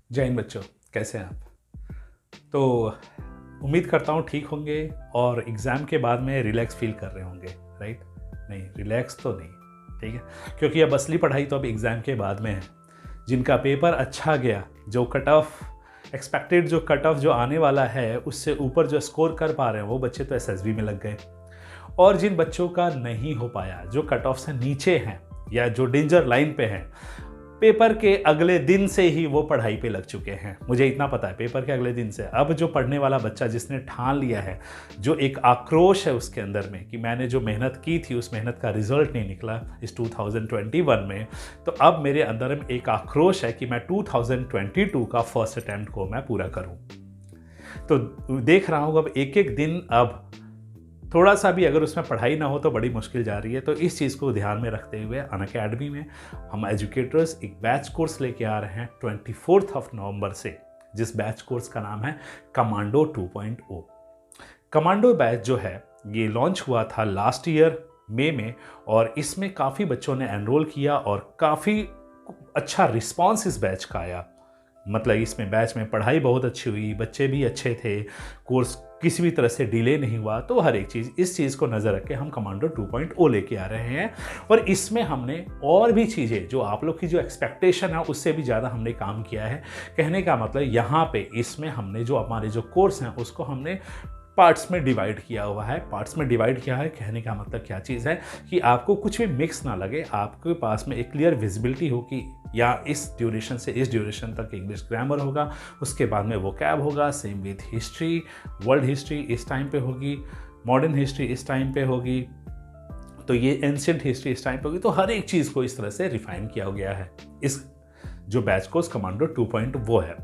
जय हिंद बच्चों, कैसे हैं आप? तो उम्मीद करता हूँ ठीक होंगे और एग्ज़ाम के बाद में रिलैक्स फील कर रहे होंगे, राइट? नहीं, रिलैक्स तो नहीं, ठीक है? क्योंकि अब असली पढ़ाई तो अब एग्ज़ाम के बाद में है। जिनका पेपर अच्छा गया, जो कट ऑफ एक्सपेक्टेड जो कट ऑफ जो आने वाला है, उससे ऊपर जो स्कोर कर पा रहे हैं, वो बच्चे तो एसएसबी में लग गए। और जिन बच्चों का नहीं हो पाया, जो कट ऑफ से नीचे हैं या जो डेंजर लाइन पे हैं, पेपर के अगले दिन से ही वो पढ़ाई पे लग चुके हैं। मुझे इतना पता है, पेपर के अगले दिन से अब जो पढ़ने वाला बच्चा जिसने ठान लिया है, जो एक आक्रोश है उसके अंदर में कि मैंने जो मेहनत की थी उस मेहनत का रिजल्ट नहीं निकला इस 2021 में, तो अब मेरे अंदर में एक आक्रोश है कि मैं 2022 का फर्स्ट अटेम्प्ट को मैं पूरा करूं। तो देख रहा हूं अब एक एक दिन, अब थोड़ा सा भी अगर उसमें पढ़ाई ना हो तो बड़ी मुश्किल जा रही है। तो इस चीज़ को ध्यान में रखते हुए अनअकैडमी में हम एजुकेटर्स एक बैच कोर्स लेके आ रहे हैं 24 नवंबर से, जिस बैच कोर्स का नाम है कमांडो 2.0। कमांडो बैच जो है ये लॉन्च हुआ था लास्ट ईयर मई में, और इसमें काफ़ी बच्चों ने एनरोल किया और काफ़ी अच्छा रिस्पॉन्स इस बैच का आया। मतलब इसमें बैच में पढ़ाई बहुत अच्छी हुई, बच्चे भी अच्छे थे, कोर्स किसी भी तरह से डिले नहीं हुआ। तो हर एक चीज़, इस चीज़ को नज़र रख के हम कमांडो 2.0 लेके आ रहे हैं। और इसमें हमने और भी चीज़ें, जो आप लोग की जो एक्सपेक्टेशन है उससे भी ज़्यादा हमने काम किया है। कहने का मतलब यहाँ पे इसमें हमने जो हमारे जो कोर्स हैं उसको हमने पार्ट्स में डिवाइड किया हुआ है। पार्ट्स में डिवाइड किया है, कहने का मतलब क्या चीज़ है कि आपको कुछ भी मिक्स ना लगे, आपके पास में एक क्लियर विजिबिलिटी हो कि या इस ड्यूरेशन से इस ड्यूरेशन तक इंग्लिश ग्रामर होगा, उसके बाद में वोकैब होगा, same with history, world history इस टाइम पे होगी, मॉडर्न हिस्ट्री इस टाइम पे होगी, तो ये एंशिएंट हिस्ट्री इस टाइम पे होगी। तो हर एक चीज़ को इस तरह से रिफाइन किया गया है। इस जो बैच कोर्स कमांडो 2.0 वो है।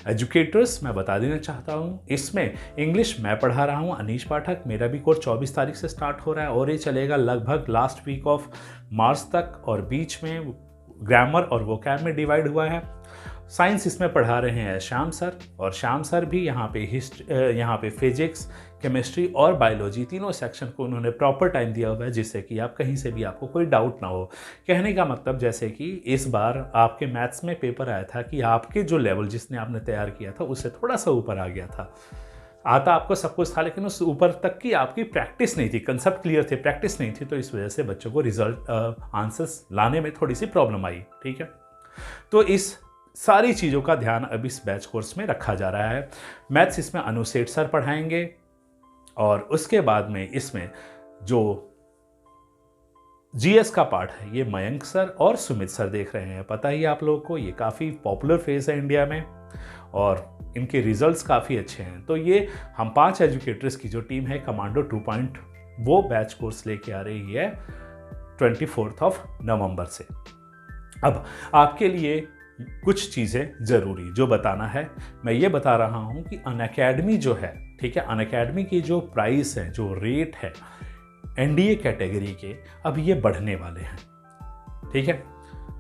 एजुकेटर्स मैं बता देना चाहता हूँ, इसमें इंग्लिश मैं पढ़ा रहा हूँ, अनीश पाठक। मेरा भी कोर्स 24 तारीख से स्टार्ट हो रहा है और ये चलेगा लगभग लास्ट वीक ऑफ मार्च तक, और बीच में ग्रामर और वोकैब में डिवाइड हुआ है। साइंस इसमें पढ़ा रहे हैं श्याम सर, और श्याम सर भी यहाँ पे फिजिक्स, केमिस्ट्री और बायोलॉजी तीनों सेक्शन को उन्होंने प्रॉपर टाइम दिया हुआ है, जिससे कि आप कहीं से भी आपको कोई डाउट ना हो। कहने का मतलब जैसे कि इस बार आपके मैथ्स में पेपर आया था कि आपके जो लेवल जिसने आपने तैयार किया था उससे थोड़ा सा ऊपर आ गया था। आता आपको सब कुछ था, लेकिन उस ऊपर तक की आपकी प्रैक्टिस नहीं थी, कंसेप्ट क्लियर थे, प्रैक्टिस नहीं थी, तो इस वजह से बच्चों को रिजल्ट आंसर्स लाने में थोड़ी सी प्रॉब्लम आई। ठीक है, तो इस सारी चीज़ों का ध्यान अब इस बैच कोर्स में रखा जा रहा है। मैथ्स इसमें अनुसेठ सर पढ़ाएंगे, और उसके बाद में इसमें जो जीएस का पार्ट है ये मयंक सर और सुमित सर देख रहे हैं। पता ही आप लोगों को ये काफ़ी पॉपुलर फेस है इंडिया में, और इनके रिजल्ट्स काफ़ी अच्छे हैं। तो ये हम 5 एजुकेटर्स की जो टीम है कमांडो 2.0 वो बैच कोर्स लेके आ रही है 24 नवंबर से। अब आपके लिए कुछ चीज़ें ज़रूरी जो बताना है, मैं ये बता रहा हूँ कि अनअकैडमी जो है, ठीक है, अनअकैडमी की जो प्राइस है, जो रेट है एनडीए कैटेगरी के, अब ये बढ़ने वाले हैं। ठीक है,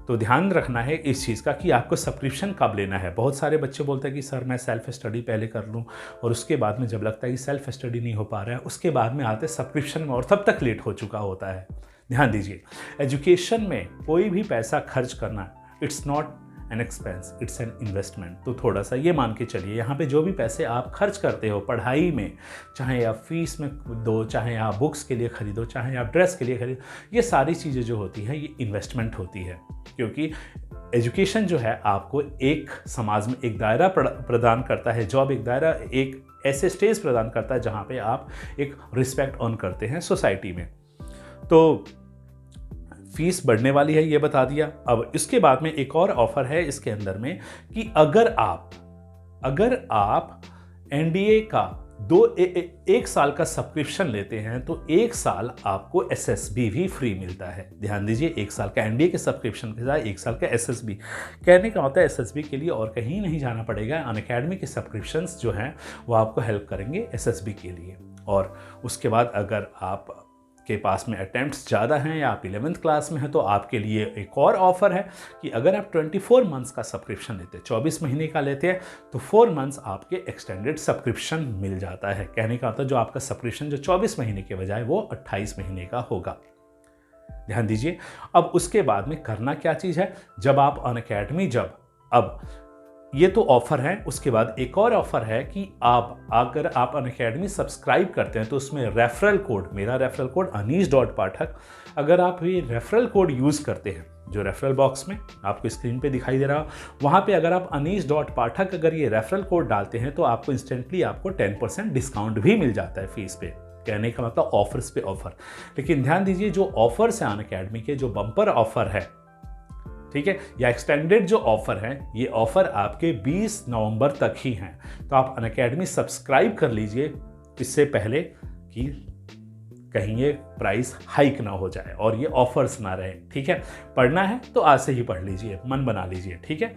तो ध्यान रखना है इस चीज़ का कि आपको सब्सक्रिप्शन कब लेना है। बहुत सारे बच्चे बोलते हैं कि सर मैं सेल्फ स्टडी पहले कर लूँ, और उसके बाद में जब लगता है कि सेल्फ स्टडी नहीं हो पा रहा है, उसके बाद में आते सब्सक्रिप्शन में, और तब तक लेट हो चुका होता है। ध्यान दीजिए, एजुकेशन में कोई भी पैसा खर्च करना, it's not an expense, it's an investment. तो थोड़ा सा ये मान के चलिए, यहाँ पे जो भी पैसे आप खर्च करते हो पढ़ाई में, चाहे आप फीस में दो, चाहे आप बुक्स के लिए खरीदो, चाहे आप ड्रेस के लिए खरीदो, ये सारी चीज़ें जो होती हैं ये इन्वेस्टमेंट होती है। क्योंकि एजुकेशन जो है आपको एक समाज में एक दायरा प्रदान करता है, जॉब एक दायरा, एक ऐसे स्टेज प्रदान करता है जहाँ पे आप एक रिस्पेक्ट अर्न करते हैं सोसाइटी में। तो फीस बढ़ने वाली है, ये बता दिया। अब इसके बाद में एक और ऑफर है इसके अंदर में कि अगर आप एनडीए का एक साल का सब्सक्रिप्शन लेते हैं तो 1 साल आपको एसएसबी भी फ्री मिलता है। ध्यान दीजिए, 1 साल का एनडीए के सब्सक्रिप्शन के साथ 1 साल का एसएसबी। कहने का मतलब है एसएसबी के लिए और कहीं नहीं जाना पड़ेगा, अनअकैडमी के सब्सक्रिप्शंस जो हैं वो आपको हेल्प करेंगे एसएसबी के लिए। और उसके बाद अगर आप के पास में अटेम्प्ट्स ज़्यादा हैं या आप 11th क्लास में हैं, तो आपके लिए एक और ऑफ़र है कि अगर आप 24 मंथ्स का सब्सक्रिप्शन लेते हैं, 24 महीने का लेते हैं, तो 4 मंथ्स आपके एक्सटेंडेड सब्सक्रिप्शन मिल जाता है। कहने का मतलब जो आपका सब्सक्रिप्शन जो 24 महीने के बजाय वो 28 महीने का होगा। ध्यान दीजिए, अब उसके बाद में करना क्या चीज़ है, जब आप अनअकैडमी अब ये तो ऑफर है। उसके बाद एक और ऑफर है कि अगर आप अनअकैडमी सब्सक्राइब करते हैं तो उसमें रेफरल कोड, मेरा रेफरल कोड anish.pathak, अगर आप ये रेफरल कोड यूज़ करते हैं, जो रेफरल बॉक्स में आपको स्क्रीन पे दिखाई दे रहा हो, वहाँ पे अगर आप anish.pathak अगर ये रेफरल कोड डालते हैं तो आपको इंस्टेंटली आपको 10% डिस्काउंट भी मिल जाता है फीस पे। कहने का मतलब ऑफर्स पे ऑफर। लेकिन ध्यान दीजिए, जो ऑफर्स हैं अनअकैडमी के, जो बम्पर ऑफर है, ठीक है, या एक्सटेंडेड जो ऑफर है, ये ऑफर आपके 20 नवंबर तक ही हैं। तो आप अनअकैडमी सब्सक्राइब कर लीजिए इससे पहले कि कहीं ये प्राइस हाइक ना हो जाए और ये ऑफर्स ना रहे। ठीक है, पढ़ना है तो आज से ही पढ़ लीजिए, मन बना लीजिए। ठीक है,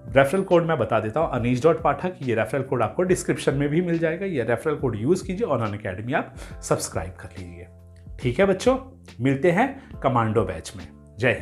रेफरल कोड मैं बता देता हूँ, anish.pathak, ये रेफरल कोड आपको डिस्क्रिप्शन में भी मिल जाएगा। ये रेफरल कोड यूज़ कीजिए और अनअकैडमी आप सब्सक्राइब कर लीजिए। ठीक है बच्चों, मिलते हैं कमांडो बैच में। जय हिंद।